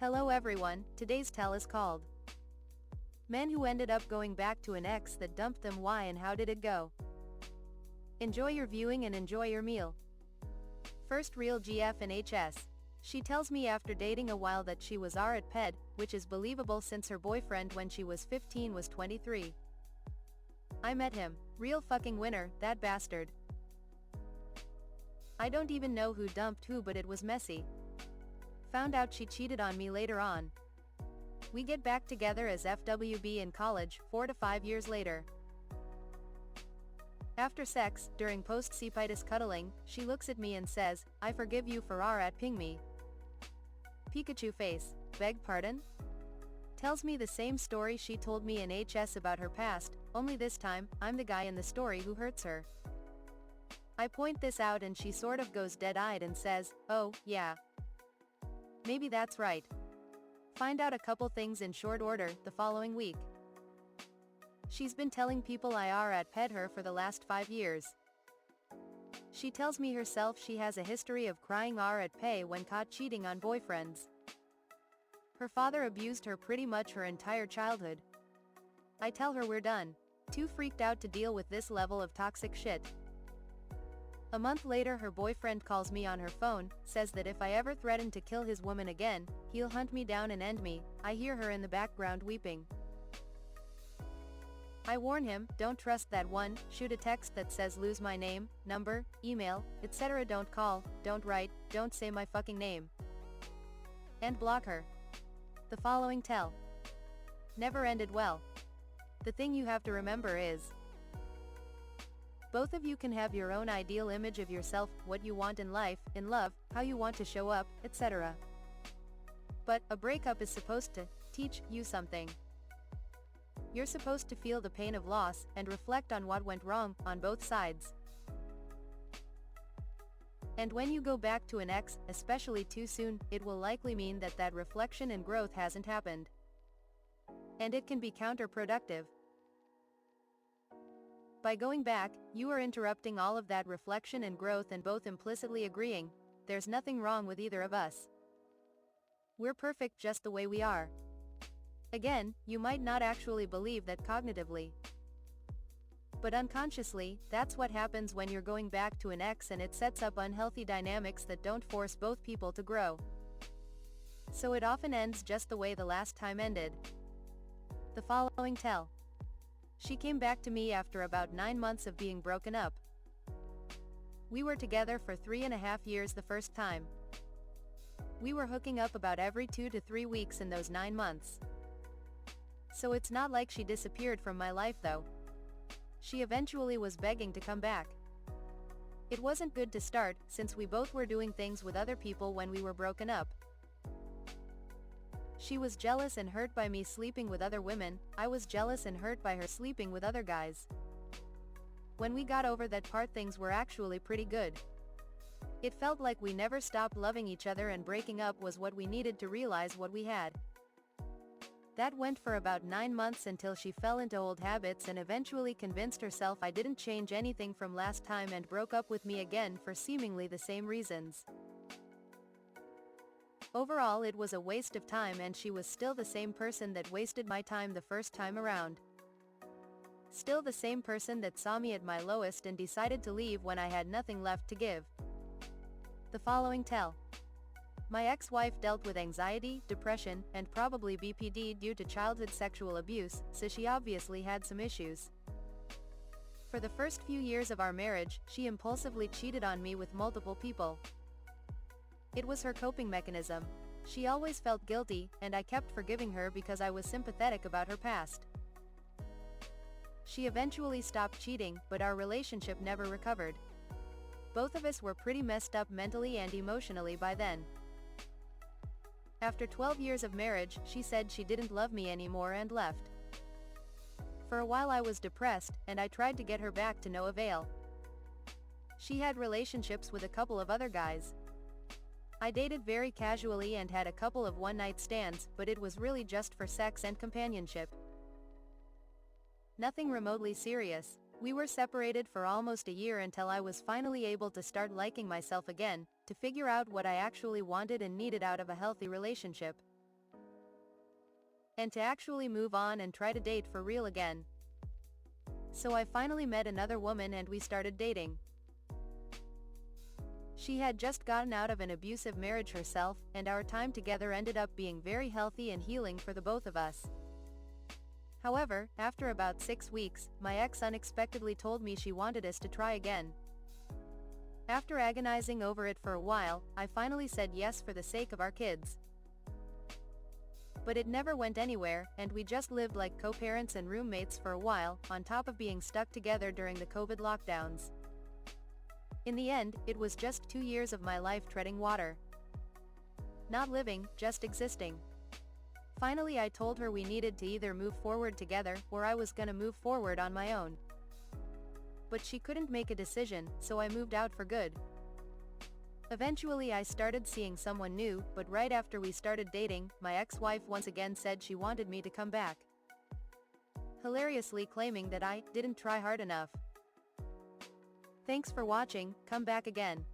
Hello everyone, today's tale is called Men Who Ended Up Going Back to an Ex That Dumped Them. Why and how did it go? Enjoy your viewing and enjoy your meal. First, real GF and HS. She tells me after dating a while that she was R at PED, which is believable since her boyfriend when she was 15 was 23. I met him, real fucking winner, that bastard. I don't even know who dumped who, but it was messy. Found out she cheated on me later on. We get back together as FWB in college, 4 to 5 years later. After sex, during post-cepitis cuddling, she looks at me and says, "I forgive you for R at ping me." Pikachu face, beg pardon? Tells me the same story she told me in HS about her past, only this time, I'm the guy in the story who hurts her. I point this out and she sort of goes dead-eyed and says, "Oh, yeah. Maybe that's right." Find out a couple things in short order, the following week. She's been telling people I are at PED her for the last 5 years. She tells me herself she has a history of crying R at pay when caught cheating on boyfriends. Her father abused her pretty much her entire childhood. I tell her we're done. Too freaked out to deal with this level of toxic shit. A month later her boyfriend calls me on her phone, says that if I ever threaten to kill his woman again, he'll hunt me down and end me. I hear her in the background weeping. I warn him, don't trust that one, shoot a text that says lose my name, number, email, etc. Don't call, don't write, don't say my fucking name. And block her. The following tale never ended well. The thing you have to remember is, both of you can have your own ideal image of yourself, what you want in life, in love, how you want to show up, etc. But, a breakup is supposed to teach you something. You're supposed to feel the pain of loss, and reflect on what went wrong, on both sides. And when you go back to an ex, especially too soon, it will likely mean that that reflection and growth hasn't happened. And it can be counterproductive. By going back, you are interrupting all of that reflection and growth and both implicitly agreeing, there's nothing wrong with either of us. We're perfect just the way we are. Again, you might not actually believe that cognitively. But unconsciously, that's what happens when you're going back to an ex, and it sets up unhealthy dynamics that don't force both people to grow. So it often ends just the way the last time ended. The following tale. She came back to me after about 9 months of being broken up. We were together for 3.5 years the first time. We were hooking up about every 2 to 3 weeks in those 9 months. So it's not like she disappeared from my life though. She eventually was begging to come back. It wasn't good to start, since we both were doing things with other people when we were broken up. She was jealous and hurt by me sleeping with other women, I was jealous and hurt by her sleeping with other guys. When we got over that part, things were actually pretty good. It felt like we never stopped loving each other, and breaking up was what we needed to realize what we had. That went for about 9 months until she fell into old habits and eventually convinced herself I didn't change anything from last time and broke up with me again for seemingly the same reasons. Overall, it was a waste of time, and she was still the same person that wasted my time the first time around. Still the same person that saw me at my lowest and decided to leave when I had nothing left to give. The following tale. My ex-wife dealt with anxiety, depression, and probably BPD due to childhood sexual abuse, so she obviously had some issues. For the first few years of our marriage, she impulsively cheated on me with multiple people. It was her coping mechanism. She always felt guilty, and I kept forgiving her because I was sympathetic about her past. She eventually stopped cheating, but our relationship never recovered. Both of us were pretty messed up mentally and emotionally by then. After 12 years of marriage, she said she didn't love me anymore and left. For a while I was depressed, and I tried to get her back to no avail. She had relationships with a couple of other guys. I dated very casually and had a couple of one-night stands, but it was really just for sex and companionship. Nothing remotely serious. We were separated for almost a year until I was finally able to start liking myself again, to figure out what I actually wanted and needed out of a healthy relationship. and to actually move on and try to date for real again. So I finally met another woman and we started dating. She had just gotten out of an abusive marriage herself, and our time together ended up being very healthy and healing for the both of us. However, after about 6 weeks, my ex unexpectedly told me she wanted us to try again. After agonizing over it for a while, I finally said yes for the sake of our kids. But it never went anywhere, and we just lived like co-parents and roommates for a while, on top of being stuck together during the COVID lockdowns. In the end, it was just 2 years of my life treading water. Not living, just existing. Finally I told her we needed to either move forward together, or I was gonna move forward on my own. But she couldn't make a decision, so I moved out for good. Eventually I started seeing someone new, but right after we started dating, my ex-wife once again said she wanted me to come back. Hilariously claiming that I didn't try hard enough. Thanks for watching, come back again.